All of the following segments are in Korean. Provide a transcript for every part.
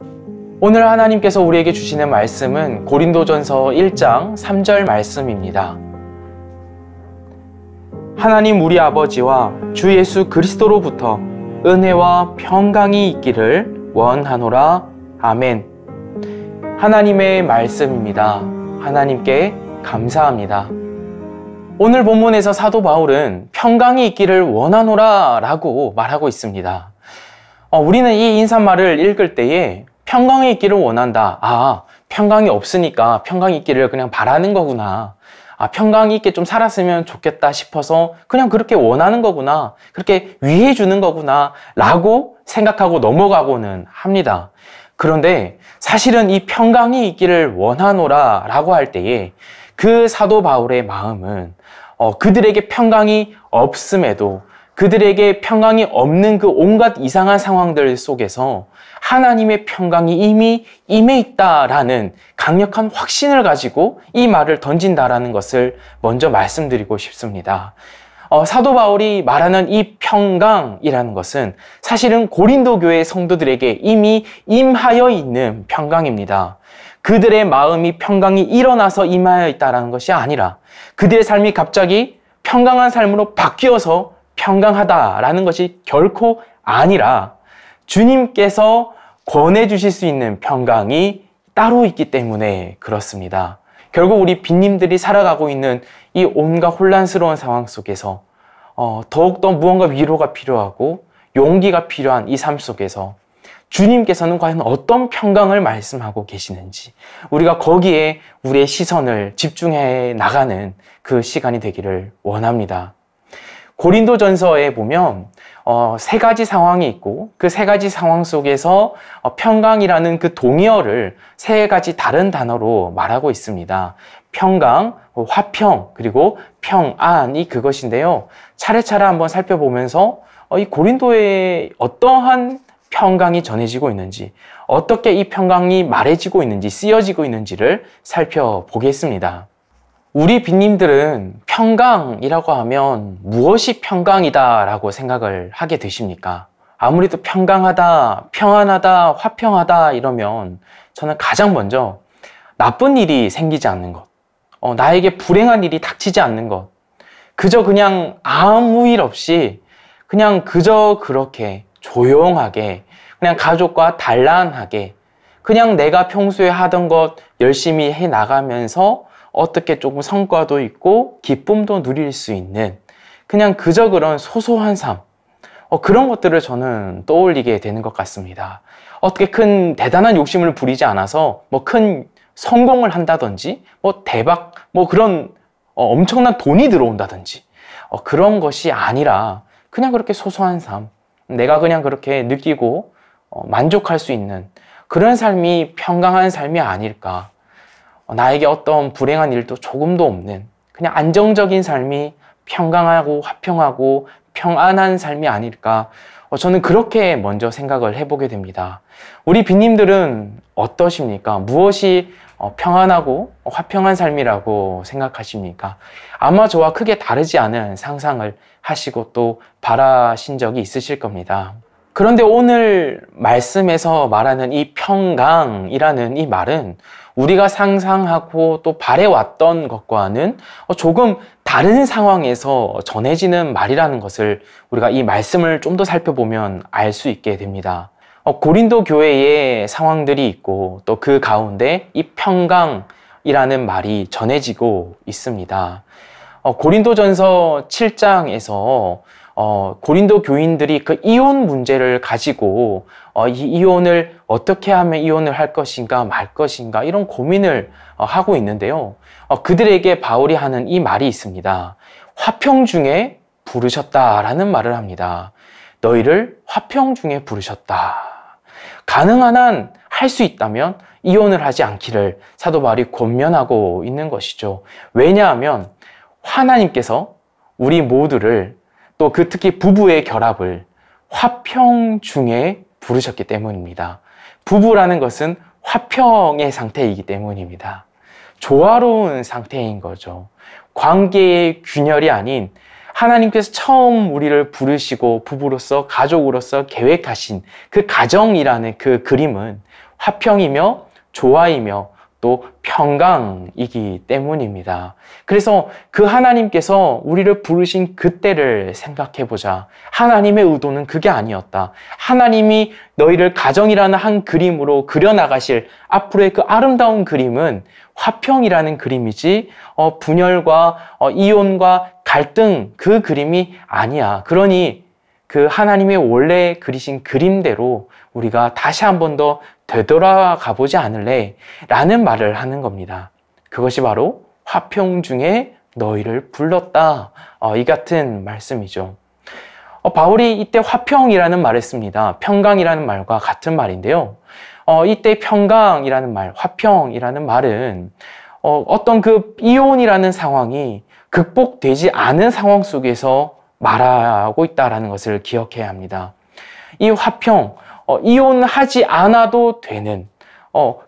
오늘 하나님께서 우리에게 주시는 말씀은 고린도전서 1장 3절 말씀입니다. 하나님 우리 아버지와 주 예수 그리스도로부터 은혜와 평강이 있기를 원하노라. 아멘. 하나님의 말씀입니다. 하나님께 감사합니다. 오늘 본문에서 사도 바울은 평강이 있기를 원하노라 라고 말하고 있습니다. 우리는 이 인사말을 읽을 때에 평강이 있기를 원한다. 평강이 없으니까 평강이 있기를 그냥 바라는 거구나. 평강이 있게 좀 살았으면 좋겠다 싶어서 그냥 그렇게 원하는 거구나. 그렇게 위해 주는 거구나. 라고 생각하고 넘어가고는 합니다. 그런데 사실은 이 평강이 있기를 원하노라 라고 할 때에 그 사도 바울의 마음은 그들에게 평강이 없음에도 그들에게 평강이 없는 그 온갖 이상한 상황들 속에서 하나님의 평강이 이미 임해 있다라는 강력한 확신을 가지고 이 말을 던진다라는 것을 먼저 말씀드리고 싶습니다. 사도 바울이 말하는 이 평강이라는 것은 사실은 고린도 교회 성도들에게 이미 임하여 있는 평강입니다. 그들의 마음이 평강이 일어나서 임하여 있다는 것이 아니라 그들의 삶이 갑자기 평강한 삶으로 바뀌어서 평강하다라는 것이 결코 아니라 주님께서 권해주실 수 있는 평강이 따로 있기 때문에 그렇습니다. 결국 우리 빈님들이 살아가고 있는 이 온갖 혼란스러운 상황 속에서 더욱더 무언가 위로가 필요하고 용기가 필요한 이 삶 속에서 주님께서는 과연 어떤 평강을 말씀하고 계시는지 우리가 거기에 우리의 시선을 집중해 나가는 그 시간이 되기를 원합니다. 고린도전서에 보면 세 가지 상황이 있고 그 세 가지 상황 속에서 평강이라는 그 동의어를 세 가지 다른 단어로 말하고 있습니다. 평강, 화평, 그리고 평안이 그것인데요. 차례차례 한번 살펴보면서 이 고린도에 어떠한 평강이 전해지고 있는지, 어떻게 이 평강이 말해지고 있는지, 쓰여지고 있는지를 살펴보겠습니다. 우리 빈님들은 평강이라고 하면 무엇이 평강이다 라고 생각을 하게 되십니까? 아무래도 평강하다, 평안하다, 화평하다 이러면 저는 가장 먼저 나쁜 일이 생기지 않는 것, 나에게 불행한 일이 닥치지 않는 것, 그저 그냥 아무 일 없이 그냥 그저 그렇게 조용하게 그냥 가족과 단란하게 그냥 내가 평소에 하던 것 열심히 해 나가면서 어떻게 조금 성과도 있고 기쁨도 누릴 수 있는 그냥 그저 그런 소소한 삶, 그런 것들을 저는 떠올리게 되는 것 같습니다. 어떻게 큰 대단한 욕심을 부리지 않아서 뭐 큰 성공을 한다든지 뭐 대박 뭐 그런 엄청난 돈이 들어온다든지 그런 것이 아니라 그냥 그렇게 소소한 삶, 내가 그냥 그렇게 느끼고 만족할 수 있는 그런 삶이 평강한 삶이 아닐까. 나에게 어떤 불행한 일도 조금도 없는 그냥 안정적인 삶이 평강하고 화평하고 평안한 삶이 아닐까. 저는 그렇게 먼저 생각을 해보게 됩니다. 우리 빈님들은 어떠십니까? 무엇이 평안하고 화평한 삶이라고 생각하십니까? 아마 저와 크게 다르지 않은 상상을 하시고 또 바라신 적이 있으실 겁니다. 그런데 오늘 말씀에서 말하는 이 평강이라는 이 말은 우리가 상상하고 또 바래왔던 것과는 조금 다른 상황에서 전해지는 말이라는 것을 우리가 이 말씀을 좀 더 살펴보면 알 수 있게 됩니다. 고린도 교회의 상황들이 있고 또 그 가운데 이 평강이라는 말이 전해지고 있습니다. 고린도전서 7장에서 고린도 교인들이 그 이혼 문제를 가지고 이 이혼을 어떻게 하면 이혼을 할 것인가 말 것인가 이런 고민을 하고 있는데요. 그들에게 바울이 하는 이 말이 있습니다. 화평 중에 부르셨다라는 말을 합니다. 너희를 화평 중에 부르셨다. 가능한 한 할 수 있다면 이혼을 하지 않기를 사도 바울이 권면하고 있는 것이죠. 왜냐하면 하나님께서 우리 모두를 또 그 특히 부부의 결합을 화평 중에 부르셨기 때문입니다. 부부라는 것은 화평의 상태이기 때문입니다. 조화로운 상태인 거죠. 관계의 균열이 아닌 하나님께서 처음 우리를 부르시고 부부로서 가족으로서 계획하신 그 가정이라는 그 그림은 화평이며 조화이며 또 평강이기 때문입니다. 그래서 그 하나님께서 우리를 부르신 그때를 생각해 보자. 하나님의 의도는 그게 아니었다. 하나님이 너희를 가정이라는 한 그림으로 그려나가실 앞으로의 그 아름다운 그림은 화평이라는 그림이지 분열과 이혼과 갈등 그 그림이 아니야. 그러니 그 하나님의 원래 그리신 그림대로 우리가 다시 한 번 더 되돌아가 보지 않을래? 라는 말을 하는 겁니다. 그것이 바로 화평 중에 너희를 불렀다. 이 같은 말씀이죠. 바울이 이때 화평이라는 말을 씁니다. 평강이라는 말과 같은 말인데요. 이때 평강이라는 말, 화평이라는 말은 어떤 그 이혼이라는 상황이 극복되지 않은 상황 속에서 말하고 있다는 것을 기억해야 합니다. 이 화평, 이혼하지 않아도 되는,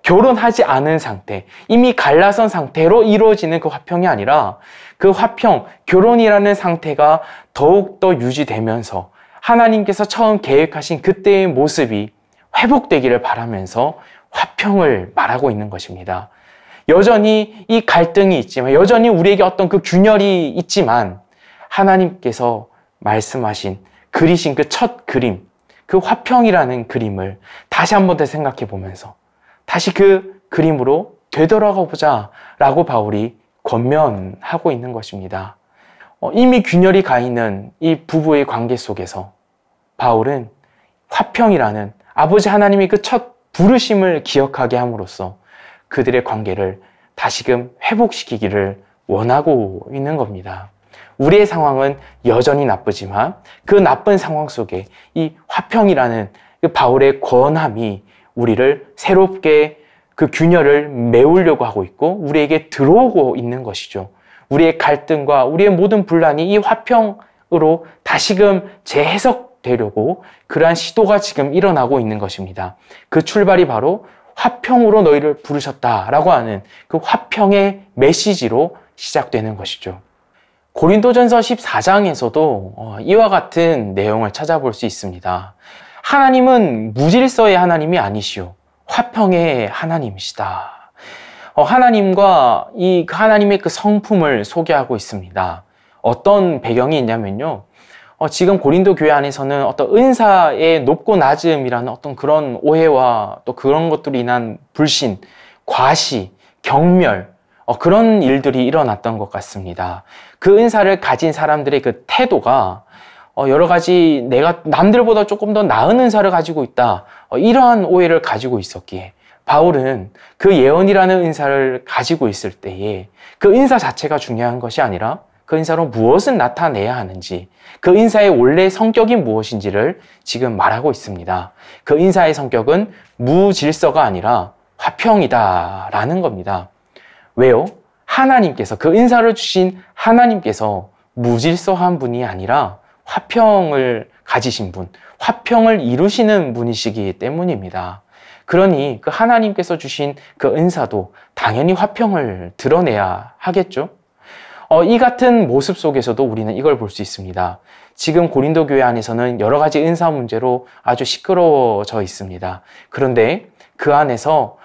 결혼하지 않은 상태, 이미 갈라선 상태로 이루어지는 그 화평이 아니라 그 화평, 결혼이라는 상태가 더욱더 유지되면서 하나님께서 처음 계획하신 그때의 모습이 회복되기를 바라면서 화평을 말하고 있는 것입니다. 여전히 이 갈등이 있지만, 여전히 우리에게 어떤 그 균열이 있지만 하나님께서 말씀하신, 그리신 그 첫 그림, 그 화평이라는 그림을 다시 한 번 더 생각해 보면서 다시 그 그림으로 되돌아가 보자 라고 바울이 권면하고 있는 것입니다. 이미 균열이 가 있는 이 부부의 관계 속에서 바울은 화평이라는 아버지 하나님의 그 첫 부르심을 기억하게 함으로써 그들의 관계를 다시금 회복시키기를 원하고 있는 겁니다. 우리의 상황은 여전히 나쁘지만 그 나쁜 상황 속에 이 화평이라는 그 바울의 권함이 우리를 새롭게 그 균열을 메우려고 하고 있고 우리에게 들어오고 있는 것이죠. 우리의 갈등과 우리의 모든 분란이 이 화평으로 다시금 재해석되려고 그러한 시도가 지금 일어나고 있는 것입니다. 그 출발이 바로 화평으로 너희를 부르셨다라고 하는 그 화평의 메시지로 시작되는 것이죠. 고린도전서 14장에서도 이와 같은 내용을 찾아볼 수 있습니다. 하나님은 무질서의 하나님이 아니시오. 화평의 하나님이시다. 하나님과 이 하나님의 그 성품을 소개하고 있습니다. 어떤 배경이 있냐면요. 지금 고린도 교회 안에서는 어떤 은사의 높고 낮음이라는 어떤 그런 오해와 또 그런 것들로 인한 불신, 과시, 경멸, 그런 일들이 일어났던 것 같습니다. 그 은사를 가진 사람들의 그 태도가 여러 가지 내가 남들보다 조금 더 나은 은사를 가지고 있다. 이러한 오해를 가지고 있었기에 바울은 그 예언이라는 은사를 가지고 있을 때에 그 은사 자체가 중요한 것이 아니라 그 은사로 무엇을 나타내야 하는지, 그 은사의 원래 성격이 무엇인지를 지금 말하고 있습니다. 그 은사의 성격은 무질서가 아니라 화평이다라는 겁니다. 왜요? 하나님께서, 그 은사를 주신 하나님께서 무질서한 분이 아니라 화평을 가지신 분, 화평을 이루시는 분이시기 때문입니다. 그러니 그 하나님께서 주신 그 은사도 당연히 화평을 드러내야 하겠죠? 이 같은 모습 속에서도 우리는 이걸 볼 수 있습니다. 지금 고린도 교회 안에서는 여러 가지 은사 문제로 아주 시끄러워져 있습니다. 그런데 그 안에서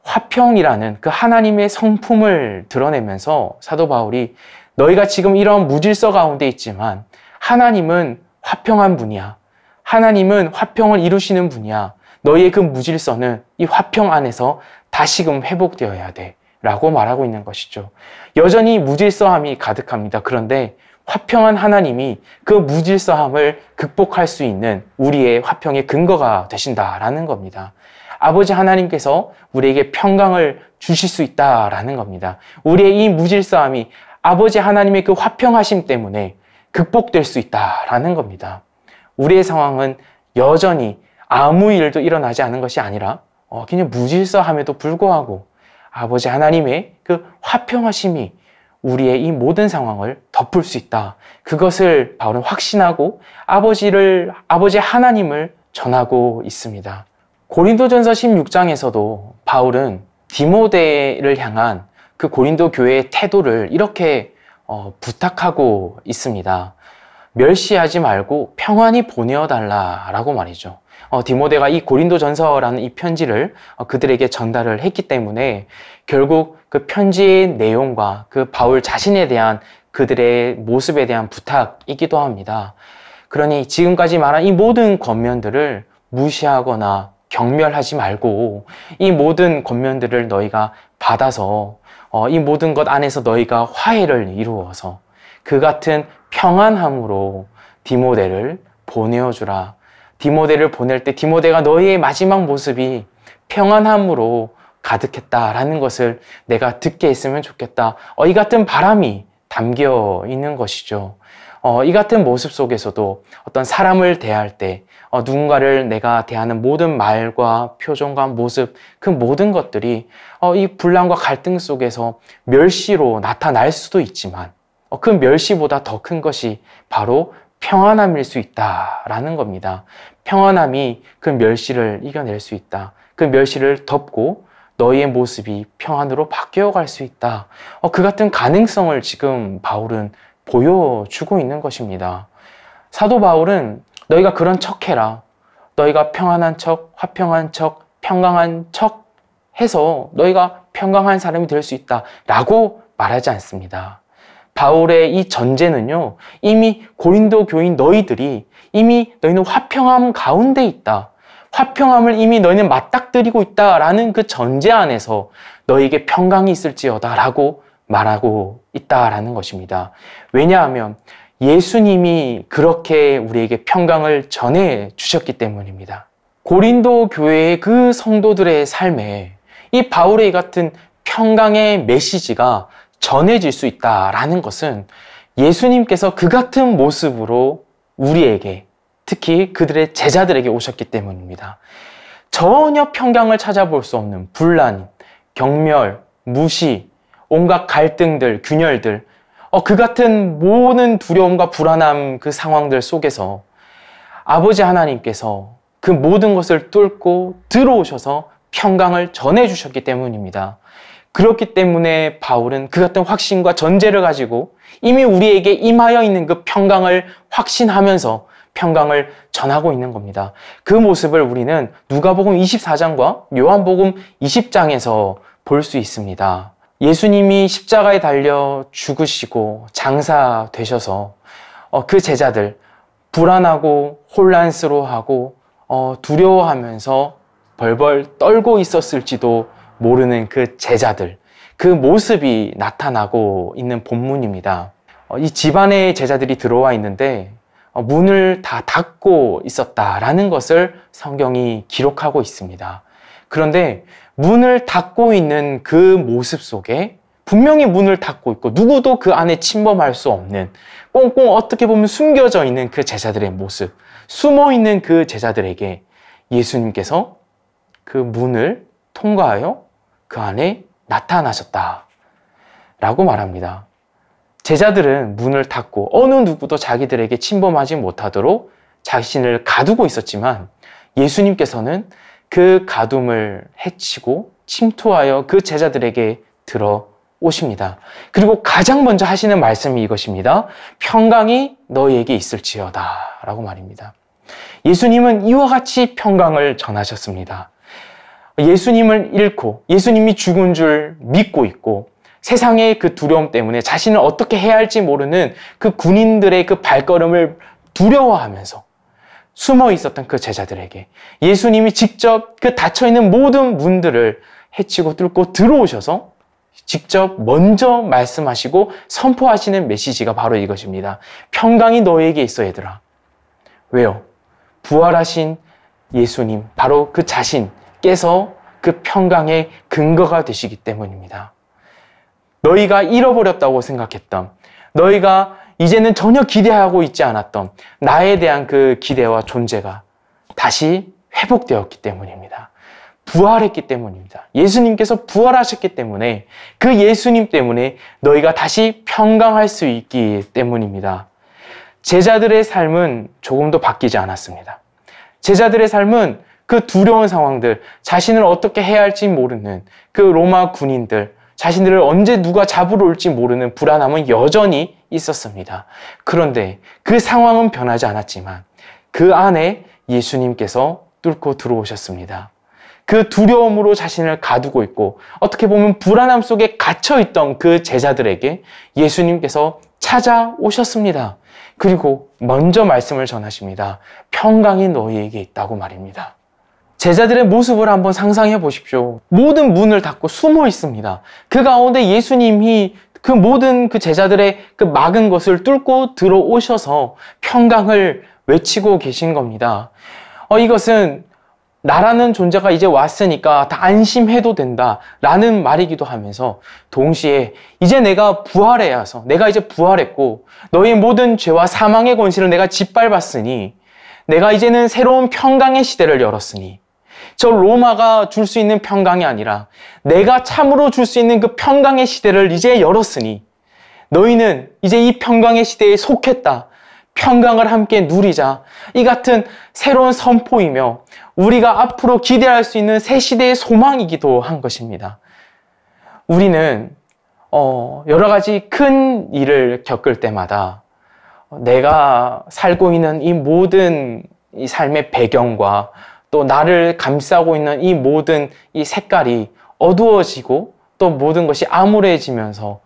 화평이라는 그 하나님의 성품을 드러내면서 사도 바울이 너희가 지금 이런 무질서 가운데 있지만 하나님은 화평한 분이야. 하나님은 화평을 이루시는 분이야. 너희의 그 무질서는 이 화평 안에서 다시금 회복되어야 돼. 라고 말하고 있는 것이죠. 여전히 무질서함이 가득합니다. 그런데 화평한 하나님이 그 무질서함을 극복할 수 있는 우리의 화평의 근거가 되신다라는 겁니다. 아버지 하나님께서 우리에게 평강을 주실 수 있다라는 겁니다. 우리의 이 무질서함이 아버지 하나님의 그 화평하심 때문에 극복될 수 있다라는 겁니다. 우리의 상황은 여전히 아무 일도 일어나지 않은 것이 아니라 그냥 무질서함에도 불구하고 아버지 하나님의 그 화평하심이 우리의 이 모든 상황을 덮을 수 있다. 그것을 바울은 확신하고 아버지 하나님을 전하고 있습니다. 고린도전서 16장에서도 바울은 디모데를 향한 그 고린도 교회의 태도를 이렇게 부탁하고 있습니다. 멸시하지 말고 평안히 보내어 달라라고 말이죠. 디모데가 이 고린도전서라는 이 편지를 그들에게 전달을 했기 때문에 결국 그 편지의 내용과 그 바울 자신에 대한 그들의 모습에 대한 부탁이기도 합니다. 그러니 지금까지 말한 이 모든 권면들을 무시하거나 경멸하지 말고 이 모든 권면들을 너희가 받아서 이 모든 것 안에서 너희가 화해를 이루어서 그 같은 평안함으로 디모데를 보내어주라. 디모데를 보낼 때 디모데가 너희의 마지막 모습이 평안함으로 가득했다라는 것을 내가 듣게 했으면 좋겠다. 이 같은 바람이 담겨 있는 것이죠. 이 같은 모습 속에서도 어떤 사람을 대할 때 누군가를 내가 대하는 모든 말과 표정과 모습, 그 모든 것들이 이 분란과 갈등 속에서 멸시로 나타날 수도 있지만 그 멸시보다 더 큰 것이 바로 평안함일 수 있다라는 겁니다. 평안함이 그 멸시를 이겨낼 수 있다. 그 멸시를 덮고 너희의 모습이 평안으로 바뀌어갈 수 있다. 그 같은 가능성을 지금 바울은 보여주고 있는 것입니다. 사도 바울은 너희가 그런 척해라. 너희가 평안한 척, 화평한 척, 평강한 척 해서 너희가 평강한 사람이 될 수 있다 라고 말하지 않습니다. 바울의 이 전제는요, 이미 고린도 교인 너희들이 이미 너희는 화평함 가운데 있다. 화평함을 이미 너희는 맞닥뜨리고 있다라는 그 전제 안에서 너희에게 평강이 있을지어다 라고 말하고 있다라는 것입니다. 왜냐하면 예수님이 그렇게 우리에게 평강을 전해 주셨기 때문입니다. 고린도 교회의 그 성도들의 삶에 이 바울의 같은 평강의 메시지가 전해질 수 있다라는 것은 예수님께서 그 같은 모습으로 우리에게, 특히 그들의 제자들에게 오셨기 때문입니다. 전혀 평강을 찾아볼 수 없는 분란, 경멸, 무시, 온갖 갈등들, 균열들, 그 같은 모든 두려움과 불안함 그 상황들 속에서 아버지 하나님께서 그 모든 것을 뚫고 들어오셔서 평강을 전해주셨기 때문입니다. 그렇기 때문에 바울은 그 같은 확신과 전제를 가지고 이미 우리에게 임하여 있는 그 평강을 확신하면서 평강을 전하고 있는 겁니다. 그 모습을 우리는 누가복음 24장과 요한복음 20장에서 볼 수 있습니다. 예수님이 십자가에 달려 죽으시고 장사되셔서 그 제자들 불안하고 혼란스러워하고 두려워하면서 벌벌 떨고 있었을지도 모르는 그 제자들, 그 모습이 나타나고 있는 본문입니다. 이 집안에 제자들이 들어와 있는데 문을 다 닫고 있었다라는 것을 성경이 기록하고 있습니다. 그런데 문을 닫고 있는 그 모습 속에 분명히 문을 닫고 있고 누구도 그 안에 침범할 수 없는 꽁꽁 어떻게 보면 숨겨져 있는 그 제자들의 모습, 숨어 있는 그 제자들에게 예수님께서 그 문을 통과하여 그 안에 나타나셨다 라고 말합니다. 제자들은 문을 닫고 어느 누구도 자기들에게 침범하지 못하도록 자신을 가두고 있었지만 예수님께서는 그 가둠을 해치고 침투하여 그 제자들에게 들어오십니다. 그리고 가장 먼저 하시는 말씀이 이것입니다. 평강이 너희에게 있을지어다 라고 말입니다. 예수님은 이와 같이 평강을 전하셨습니다. 예수님을 잃고 예수님이 죽은 줄 믿고 있고 세상의 그 두려움 때문에 자신을 어떻게 해야 할지 모르는 그 군인들의 그 발걸음을 두려워하면서 숨어 있었던 그 제자들에게 예수님이 직접 그 닫혀있는 모든 문들을 해치고 뚫고 들어오셔서 직접 먼저 말씀하시고 선포하시는 메시지가 바로 이것입니다. 평강이 너에게 있어 얘들아. 왜요? 부활하신 예수님, 바로 그 자신께서 그 평강의 근거가 되시기 때문입니다. 너희가 잃어버렸다고 생각했던, 너희가 이제는 전혀 기대하고 있지 않았던 나에 대한 그 기대와 존재가 다시 회복되었기 때문입니다. 부활했기 때문입니다. 예수님께서 부활하셨기 때문에 그 예수님 때문에 너희가 다시 평강할 수 있기 때문입니다. 제자들의 삶은 조금도 바뀌지 않았습니다. 제자들의 삶은 그 두려운 상황들, 자신을 어떻게 해야 할지 모르는 그 로마 군인들, 자신들을 언제 누가 잡으러 올지 모르는 불안함은 여전히 있었습니다. 그런데 그 상황은 변하지 않았지만 그 안에 예수님께서 뚫고 들어오셨습니다. 그 두려움으로 자신을 가두고 있고 어떻게 보면 불안함 속에 갇혀있던 그 제자들에게 예수님께서 찾아오셨습니다. 그리고 먼저 말씀을 전하십니다. 평강이 너희에게 있다고 말입니다. 제자들의 모습을 한번 상상해 보십시오. 모든 문을 닫고 숨어 있습니다. 그 가운데 예수님이 그 모든 그 제자들의 그 막은 것을 뚫고 들어오셔서 평강을 외치고 계신 겁니다. 이것은 나라는 존재가 이제 왔으니까 다 안심해도 된다라는 말이기도 하면서 동시에 이제 내가 부활해야 해서 내가 이제 부활했고 너희 모든 죄와 사망의 권세를 내가 짓밟았으니 내가 이제는 새로운 평강의 시대를 열었으니 저 로마가 줄 수 있는 평강이 아니라 내가 참으로 줄 수 있는 그 평강의 시대를 이제 열었으니 너희는 이제 이 평강의 시대에 속했다. 평강을 함께 누리자. 이 같은 새로운 선포이며 우리가 앞으로 기대할 수 있는 새 시대의 소망이기도 한 것입니다. 우리는 여러 가지 큰 일을 겪을 때마다 내가 살고 있는 이 모든 이 삶의 배경과 또 나를 감싸고 있는 이 모든 이 색깔이 어두워지고 또 모든 것이 암울해지면서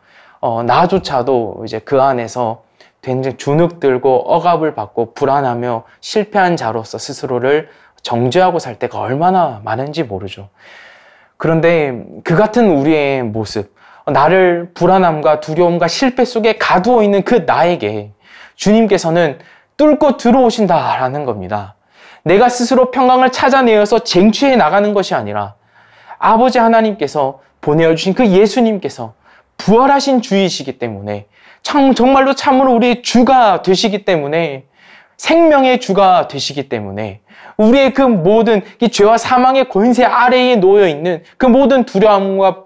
나조차도 이제 그 안에서 굉장히 주눅들고 억압을 받고 불안하며 실패한 자로서 스스로를 정죄하고 살 때가 얼마나 많은지 모르죠. 그런데 그 같은 우리의 모습, 나를 불안함과 두려움과 실패 속에 가두어 있는 그 나에게 주님께서는 뚫고 들어오신다라는 겁니다. 내가 스스로 평강을 찾아내어서 쟁취해 나가는 것이 아니라 아버지 하나님께서 보내어주신 그 예수님께서 부활하신 주이시기 때문에 정말로 참으로 우리의 주가 되시기 때문에 생명의 주가 되시기 때문에 우리의 그 모든 이 죄와 사망의 권세 아래에 놓여 있는 그 모든 두려움과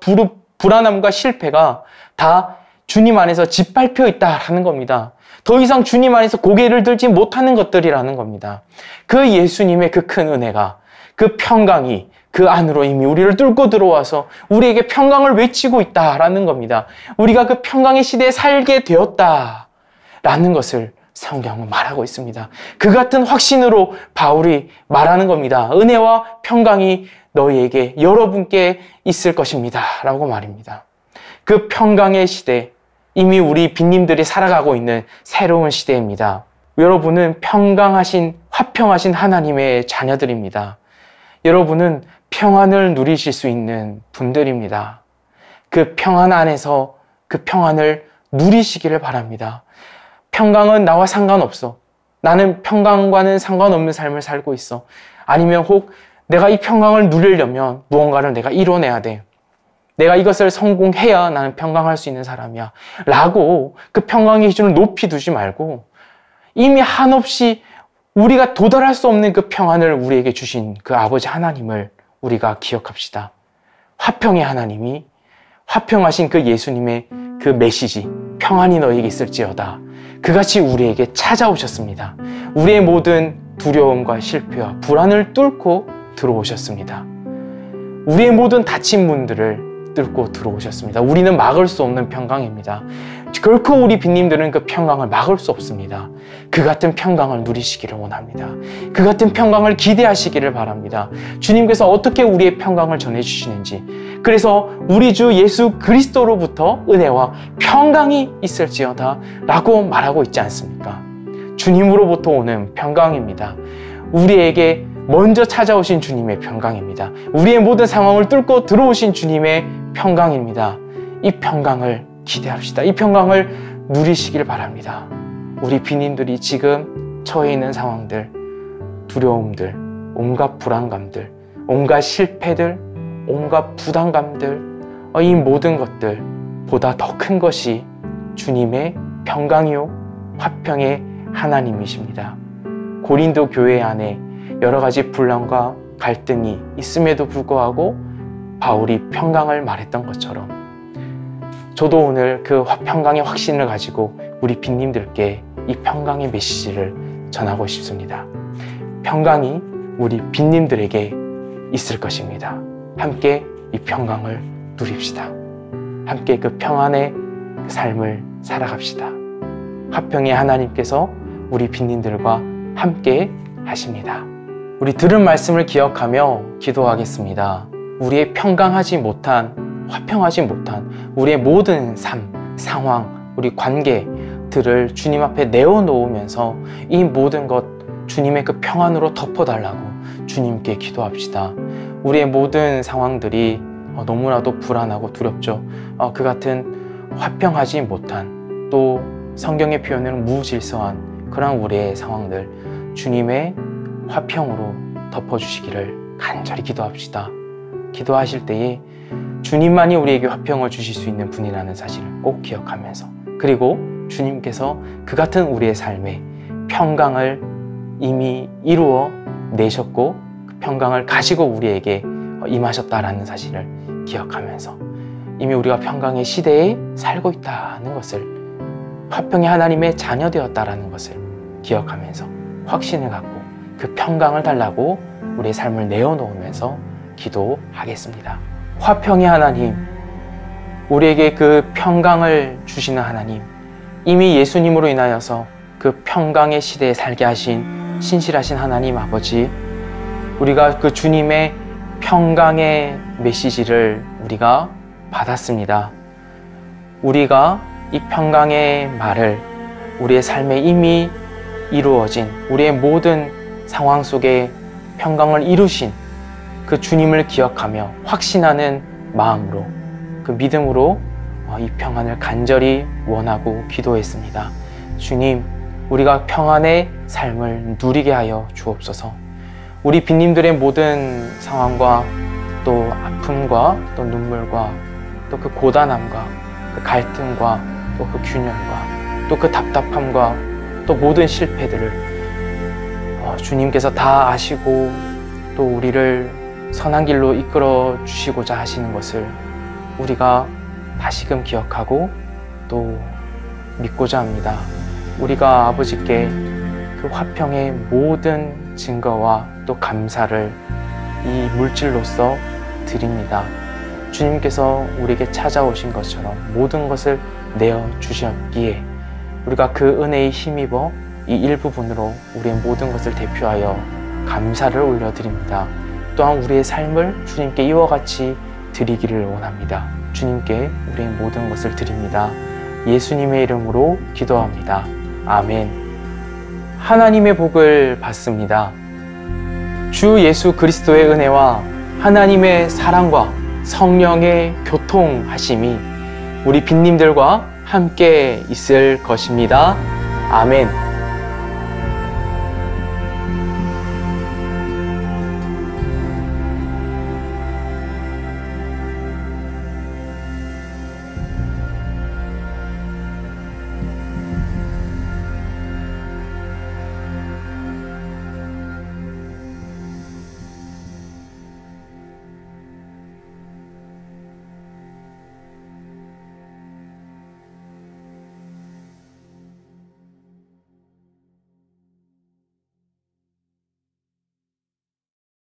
불안함과 실패가 다 주님 안에서 짓밟혀 있다라는 겁니다. 더 이상 주님 안에서 고개를 들지 못하는 것들이라는 겁니다. 그 예수님의 그 큰 은혜가, 그 평강이 그 안으로 이미 우리를 뚫고 들어와서 우리에게 평강을 외치고 있다라는 겁니다. 우리가 그 평강의 시대에 살게 되었다라는 것을 성경은 말하고 있습니다. 그 같은 확신으로 바울이 말하는 겁니다. 은혜와 평강이 너희에게 여러분께 있을 것입니다 라고 말입니다. 그 평강의 시대, 이미 우리 빈님들이 살아가고 있는 새로운 시대입니다. 여러분은 평강하신, 화평하신 하나님의 자녀들입니다. 여러분은 평안을 누리실 수 있는 분들입니다. 그 평안 안에서 그 평안을 누리시기를 바랍니다. 평강은 나와 상관없어. 나는 평강과는 상관없는 삶을 살고 있어. 아니면 혹 내가 이 평강을 누리려면 무언가를 내가 이뤄내야 돼. 내가 이것을 성공해야 나는 평강할 수 있는 사람이야. 라고 그 평강의 기준을 높이 두지 말고 이미 한없이 우리가 도달할 수 없는 그 평안을 우리에게 주신 그 아버지 하나님을 우리가 기억합시다. 화평의 하나님이 화평하신 그 예수님의 그 메시지, 평안이 너에게 있을지어다. 그같이 우리에게 찾아오셨습니다. 우리의 모든 두려움과 실패와 불안을 뚫고 들어오셨습니다. 우리의 모든 닫힌 문들을 뚫고 들어오셨습니다. 우리는 막을 수 없는 평강입니다. 결코 우리 빈님들은 그 평강을 막을 수 없습니다. 그 같은 평강을 누리시기를 원합니다. 그 같은 평강을 기대하시기를 바랍니다. 주님께서 어떻게 우리의 평강을 전해주시는지, 그래서 우리 주 예수 그리스도로부터 은혜와 평강이 있을지어다 라고 말하고 있지 않습니까? 주님으로부터 오는 평강입니다. 우리에게 먼저 찾아오신 주님의 평강입니다. 우리의 모든 상황을 뚫고 들어오신 주님의 평강입니다. 이 평강을 기대합시다. 이 평강을 누리시길 바랍니다. 우리 빈님들이 지금 처해 있는 상황들, 두려움들, 온갖 불안감들, 온갖 실패들, 온갖 부담감들, 이 모든 것들보다 더 큰 것이 주님의 평강이요 화평의 하나님이십니다. 고린도 교회 안에 여러 가지 분란과 갈등이 있음에도 불구하고 바울이 평강을 말했던 것처럼 저도 오늘 그 평강의 확신을 가지고 우리 빈님들께 이 평강의 메시지를 전하고 싶습니다. 평강이 우리 빈님들에게 있을 것입니다. 함께 이 평강을 누립시다. 함께 그 평안의 삶을 살아갑시다. 화평의 하나님께서 우리 빈님들과 함께 하십니다. 우리 들은 말씀을 기억하며 기도하겠습니다. 우리의 평강하지 못한, 화평하지 못한 우리의 모든 삶, 상황, 우리 관계들을 주님 앞에 내어놓으면서 이 모든 것 주님의 그 평안으로 덮어달라고 주님께 기도합시다. 우리의 모든 상황들이 너무나도 불안하고 두렵죠. 그 같은 화평하지 못한, 또 성경의 표현으로 무질서한 그런 우리의 상황들 주님의 화평으로 덮어주시기를 간절히 기도합시다. 기도하실 때에 주님만이 우리에게 화평을 주실 수 있는 분이라는 사실을 꼭 기억하면서, 그리고 주님께서 그 같은 우리의 삶에 평강을 이미 이루어 내셨고 그 평강을 가지고 우리에게 임하셨다라는 사실을 기억하면서 이미 우리가 평강의 시대에 살고 있다는 것을, 화평의 하나님의 자녀 되었다라는 것을 기억하면서 확신을 갖고 그 평강을 달라고 우리의 삶을 내어놓으면서 기도하겠습니다. 화평의 하나님, 우리에게 그 평강을 주시는 하나님, 이미 예수님으로 인하여서 그 평강의 시대에 살게 하신 신실하신 하나님 아버지, 우리가 그 주님의 평강의 메시지를 우리가 받았습니다. 우리가 이 평강의 말을 우리의 삶에 이미 이루어진, 우리의 모든 상황 속에 평강을 이루신 그 주님을 기억하며 확신하는 마음으로, 그 믿음으로 이 평안을 간절히 원하고 기도했습니다. 주님, 우리가 평안의 삶을 누리게 하여 주옵소서. 우리 빈님들의 모든 상황과 또 아픔과 또 눈물과 또 그 고단함과 그 갈등과 또 그 균열과 또 그 답답함과 또 모든 실패들을 주님께서 다 아시고 또 우리를 선한 길로 이끌어 주시고자 하시는 것을 우리가 다시금 기억하고 또 믿고자 합니다. 우리가 아버지께 그 화평의 모든 증거와 또 감사를 이 물질로서 드립니다. 주님께서 우리에게 찾아오신 것처럼 모든 것을 내어주셨기에 우리가 그 은혜에 힘입어 이 일부분으로 우리의 모든 것을 대표하여 감사를 올려드립니다. 또한 우리의 삶을 주님께 이와 같이 드리기를 원합니다. 주님께 우리의 모든 것을 드립니다. 예수님의 이름으로 기도합니다. 아멘. 하나님의 복을 받습니다. 주 예수 그리스도의 은혜와 하나님의 사랑과 성령의 교통하심이 우리 빈님들과 함께 있을 것입니다. 아멘.